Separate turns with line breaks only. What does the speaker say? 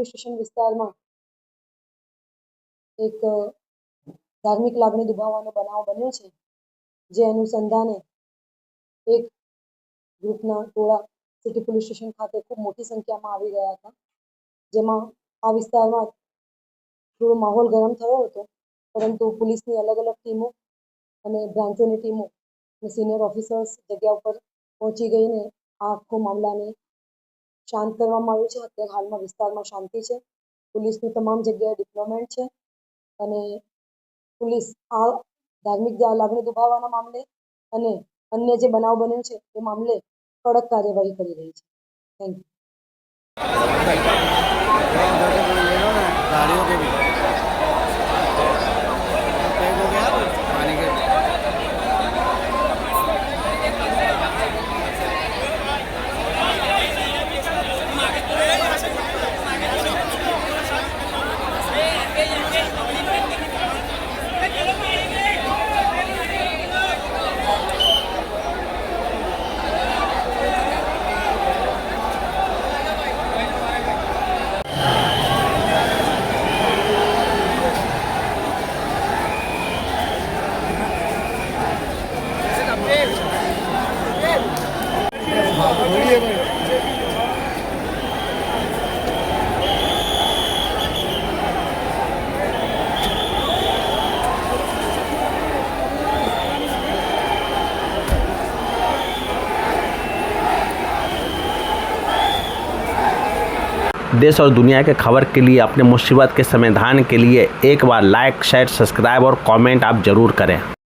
Police station વિસ્તારમાં એક ધાર્મિક લાગણી દુભાવવાનો બનાવ બન્યો છે, જે અનુસંધાને એક ગ્રુપના ટોળા સિટી પોલીસ સ્ટેશન ખાતે ખૂબ મોટી સંખ્યામાં આવી ગયા હતા, જેમાં આ વિસ્તારમાં થોડો માહોલ ગરમ થયો હતો, પરંતુ પોલીસની અલગ અલગ ટીમો અને બ્રાન્ચોની ટીમો અને સિનિયર ઓફિસર્સ જગ્યા ઉપર પહોંચી ગઈને આ આખો મામલાને શાંત કરવામાં આવ્યું છે. અત્યારે હાલમાં વિસ્તારમાં શાંતિ છે. પોલીસનું તમામ જગ્યાએ ડિપ્લોયમેન્ટ છે અને પોલીસ આ ધાર્મિક લાગણી દુભાવવાના મામલે અને અન્ય જે બનાવ બન્યો છે એ મામલે કડક કાર્યવાહી કરી રહી છે. Thank you.
देश और दुनिया के खबर के लिए अपने मुसीबत के समाधान के लिए एक बार लाइक शेयर सब्सक्राइब और कमेंट आप ज़रूर करें।